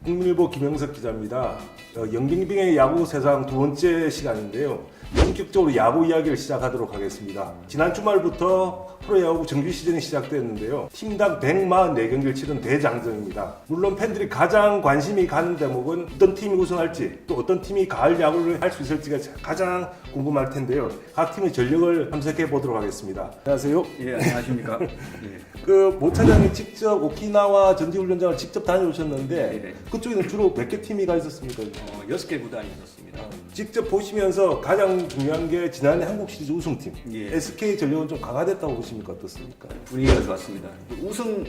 국민일보 김영석 기자입니다. 영빙빙의 야구 세상 두 번째 시간인데요. 본격적으로 야구 이야기를 시작하도록 하겠습니다. 지난 주말부터 프로야구 정규 시즌이 시작됐는데요. 팀당 144경기를 치른 대장정입니다. 물론 팬들이 가장 관심이 가는 대목은 어떤 팀이 우승할지 또 어떤 팀이 가을 야구를 할 수 있을지가 가장 궁금할 텐데요. 각 팀의 전력을 탐색해 보도록 하겠습니다. 안녕하세요. 예, 안녕하십니까. 예. 모 차장이 직접 오키나와 전지훈련장을 직접 다녀오셨는데 네네. 그쪽에는 주로 몇 개 팀이 가 있었습니까? 6개 구단이 있었습니다. 직접 보시면서 가장 중요한 게 지난해 한국 시리즈 우승팀 예. SK 전력은 좀 강화됐다고 보십니까? 어떻습니까? 분위기가 좋았습니다. 우승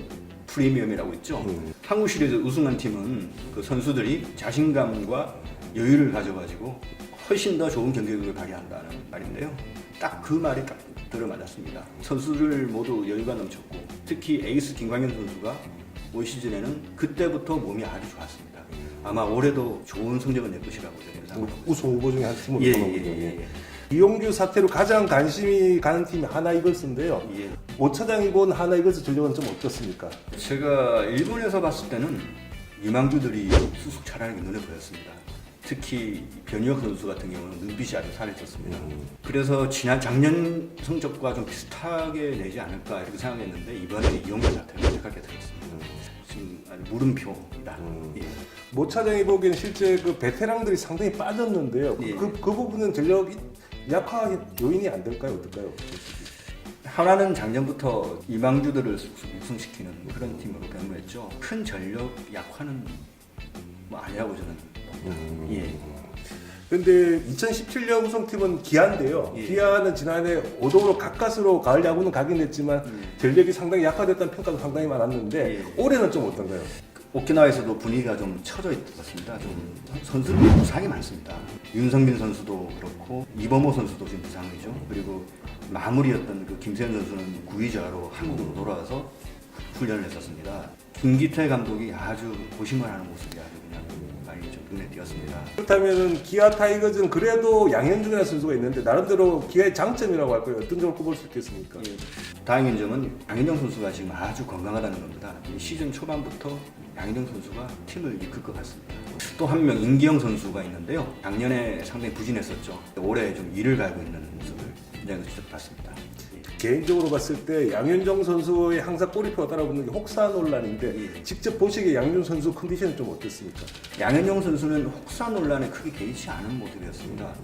프리미엄이라고 있죠. 한국 시리즈 우승한 팀은 그 선수들이 자신감과 여유를 가져가지고 훨씬 더 좋은 경기력을 발휘한다는 말인데요. 딱 그 말이 딱 들어맞았습니다. 선수들 모두 여유가 넘쳤고 특히 에이스 김광현 선수가 올 시즌에는 그때부터 몸이 아주 좋았습니다. 아마 올해도 좋은 성적을 낼 것이라고 저는 생각합니다. 우승 후보 중에 한 팀으로 예, 보는군요. 예, 예, 예. 이용규 사태로 가장 관심이 가는 팀이 하나이글스인데요. 예. 모 차장이 본 하나이글스 전력은 좀 어떻습니까? 제가 일본에서 봤을 때는 유망주들이 쑥쑥 자라는 게 눈에 보였습니다. 특히 변희혁 선수 같은 경우는 눈빛이 아주 살아있었습니다. 그래서 작년 성적과 좀 비슷하게 내지 않을까 이렇게 생각했는데 이번에 이용규 사태가 안타깝게 들었습니다. 지금 아주 물음표입니다. 예. 모 차장이 보기에는 실제 그 베테랑들이 상당히 빠졌는데요. 예. 그 부분은 전력이 약화의 요인이 안 될까요? 어떨까요? 하나는 작년부터 이망주들을 쑥쑥 우승시키는 그런 팀으로 변모했죠. 큰 전력 약화는 뭐 아니라고 저는 봅니다. 예. 근데 2017년 우승팀은 기아인데요. 예. 기아는 지난해 5도로 가까스로 가을 야구는 가긴 했지만 전력이 상당히 약화됐다는 평가도 상당히 많았는데 예. 올해는 좀 어떤가요? 오키나와에서도 분위기가 좀 처져 있었습니다. 좀 선수들이 부상이 많습니다. 윤성빈 선수도 그렇고 이범호 선수도 지금 부상이죠. 그리고 마무리였던 그 김세현 선수는 구위자로 한국으로 돌아와서 훈련을 했었습니다. 김기태 감독이 아주 고심을 하는 모습이 아주 그냥 많이 좀 눈에 띄었습니다. 그렇다면 기아 타이거즈는 그래도 양현종이라는 선수가 있는데 나름대로 기아의 장점이라고 할까요? 어떤 점을 꼽을 수 있겠습니까? 예. 다행인 점은 양현종 선수가 지금 아주 건강하다는 겁니다. 이 시즌 초반부터 양현종 선수가 팀을 이끌 것 같습니다. 또 한 명 임기영 선수가 있는데요. 작년에 상당히 부진했었죠. 올해 좀 이를 갈고 있는 모습을 현장에서 직접 봤습니다. 개인적으로 봤을 때 양현종 선수의 항상 꼬리표가 따라붙는 게 혹사 논란인데 예. 직접 보시기에 양현종 선수 컨디션이 좀 어땠습니까? 양현종 선수는 혹사 논란에 크게 개의치 않은 모습이었습니다.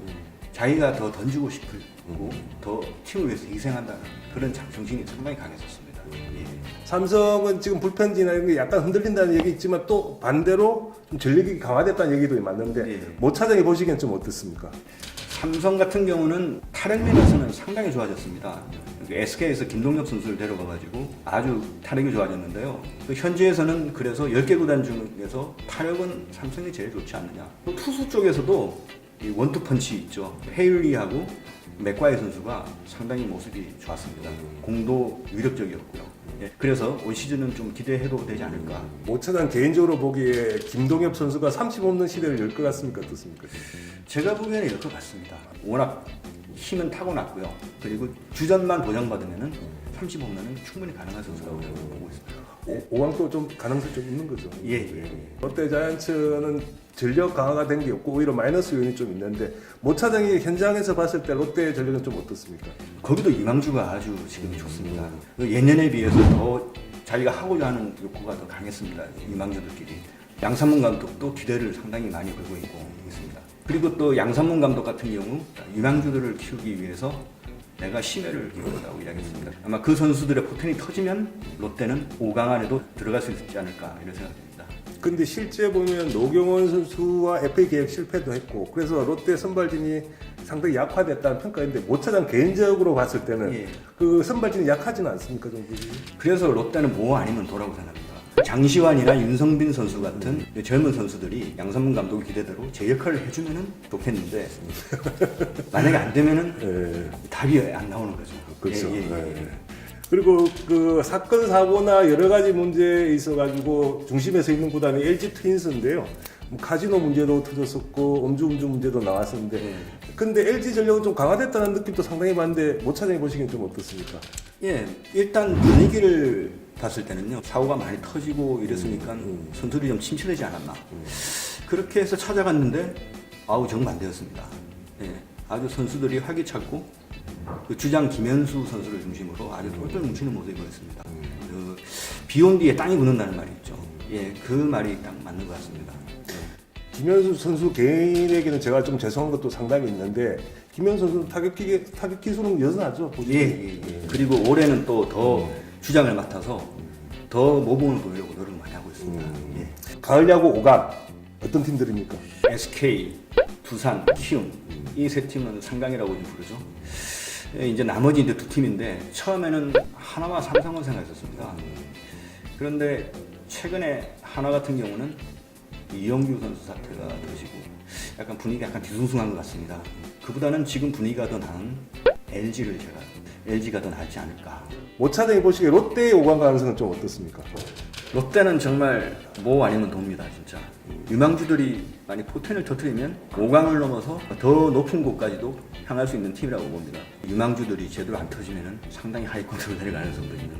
자기가 더 던지고 싶고 더 팀을 위해서 희생한다는 그런 정신이 상당히 강했었습니다. 예. 삼성은 지금 불펜지나 이런 게 약간 흔들린다는 얘기 있지만 또 반대로 좀 전력이 강화됐다는 얘기도 맞는데 예. 모 차장이 보시기엔 좀 어떻습니까? 삼성 같은 경우는 타력면에서는 상당히 좋아졌습니다. SK에서 김동엽 선수를 데려가가지고 아주 타력이 좋아졌는데요. 또 현지에서는 그래서 10개 구단 중에서 타력은 삼성이 제일 좋지 않느냐. 또 투수 쪽에서도 이 원투펀치 있죠. 헤일리하고 맥과이 선수가 상당히 모습이 좋았습니다. 공도 위력적이었고요. 예, 그래서 올 시즌은 좀 기대해도 되지 않을까. 모 차장 개인적으로 보기에 김동엽 선수가 30홈런 시대를 열 것 같습니까? 어떻습니까? 제가 보기에는 이럴 것 같습니다. 워낙 힘은 타고났고요. 그리고 주전만 보장받으면은 30홈런은 충분히 가능한 선수라고 저는 보고 있습니다. 오왕도 좀 가능성이 좀 있는 거죠. 예. 롯데 자이언츠는 전력 강화가 된 게 없고 오히려 마이너스 요인이 좀 있는데 모 차장이 현장에서 봤을 때 롯데의 전력은 좀 어떻습니까? 거기도 이망주가 아주 지금 좋습니다. 예년에 비해서 더 자기가 하고자 하는 욕구가 더 강했습니다. 이망주들끼리. 양상문 감독도 기대를 상당히 많이 걸고 있습니다. 그리고 또 양상문 감독 같은 경우 이망주들을 키우기 위해서 내가 심혈을 기울였다고 이야기했습니다. 아마 그 선수들의 포텐이 터지면 롯데는 5강 안에도 들어갈 수 있지 않을까 이런 생각입니다. 근데 실제 보면 노경원 선수와 FA 계약 실패도 했고 그래서 롯데 선발진이 상당히 약화됐다는 평가인데 모 차장 개인적으로 봤을 때는 예. 그 선발진이 약하지는 않습니까? 좀 그래서 롯데는 뭐 아니면 도라고 생각합니다. 장시환이나 윤성빈 선수 같은 젊은 선수들이 양선문 감독의 기대대로 제 역할을 해주면은 좋겠는데 만약에 안 되면은 답이 안 나오는 거죠. 그렇죠. 예. 네. 그리고 그 사건 사고나 여러 가지 문제에 있어 가지고 중심에 서 있는 구단이 LG 트윈스인데요. 카지노 문제도 터졌었고 음주운전 문제도 나왔었는데 근데 LG전력은 좀 강화됐다는 느낌도 상당히 많은데 모차장이 보시기엔 좀 어떻습니까? 예, 일단 분위기를 봤을 때는요, 사고가 많이 터지고 이랬으니까 선수들이 좀 침체되지 않았나. 그렇게 해서 찾아갔는데 아우 정반대였습니다. 예, 아주 선수들이 활기찼고 그 주장 김현수 선수를 중심으로 아주 똘똘 뭉치는 모습이 보였습니다. 그 비온 뒤에 땅이 굳는다는 말이 있죠. 예, 그 말이 딱 맞는 것 같습니다. 김현수 선수 개인에게는 제가 좀 죄송한 것도 상당히 있는데 김현수 선수 타격 기술은 여전하죠. 예. 그리고 올해는 또 더 주장을 맡아서 더 모범을 보이려고 노력을 많이 하고 있습니다. 예. 가을 야구 5강 어떤 팀들입니까? SK, 두산, 키움 이 세 팀은 상강이라고 좀 부르죠. 예, 이제 나머지 이제 두 팀인데 처음에는 하나와 삼성을 생각했었습니다. 그런데 최근에 하나 같은 경우는 이영규 선수 사태가 터지고 약간 분위기가 약간 뒤숭숭한 것 같습니다. 그보다는 지금 분위기가 더 나은 LG가 더 낫지 않을까. 모차장이 보시기에 롯데의 5강 가능성은 좀 어떻습니까? 롯데는 정말 뭐 아니면 돕니다, 진짜. 유망주들이 많이 포텐을 터뜨리면 5강을 넘어서 더 높은 곳까지도 향할 수 있는 팀이라고 봅니다. 유망주들이 제대로 안 터지면 상당히 하위권으로 내려갈 가능성도 있는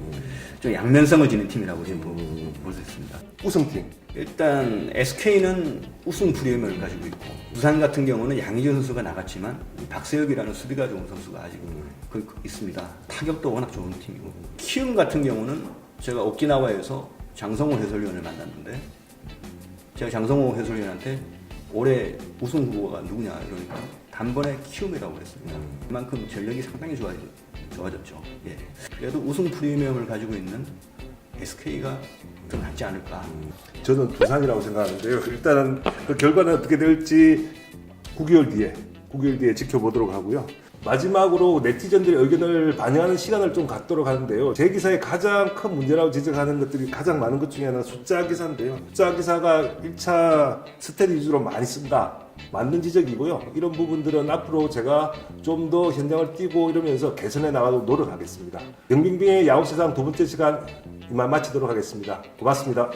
좀 양면성을 지닌 팀이라고 지금 볼 수 있습니다. 우승팀 일단 SK는 우승 프리미엄을 가지고 있고 두산 같은 경우는 양의조 선수가 나갔지만 박세엽이라는 수비가 좋은 선수가 아직 있습니다. 타격도 워낙 좋은 팀이고 키움 같은 경우는 제가 오키나와에서 장성호 해설위원을 만났는데 제가 장성호 해설위원한테 올해 우승 후보가 누구냐 이러니까 단번에 키움이라고 그랬습니다. 그만큼 전력이 상당히 좋아졌죠. 예. 그래도 우승 프리미엄을 가지고 있는 SK가 더 낫지 않을까. 저는 두산이라고 생각하는데요. 일단은 그 결과는 어떻게 될지 9개월 뒤에 지켜보도록 하고요. 마지막으로 네티즌들의 의견을 반영하는 시간을 좀 갖도록 하는데요. 제 기사의 가장 큰 문제라고 지적하는 것들이 가장 많은 것 중에 하나는 숫자 기사인데요. 숫자 기사가 1차 스탯 위주로 많이 쓴다. 맞는 지적이고요. 이런 부분들은 앞으로 제가 좀 더 현장을 뛰고 이러면서 개선해 나가도록 노력하겠습니다. 영빙빙의 야구세상 두 번째 시간 이만 마치도록 하겠습니다. 고맙습니다.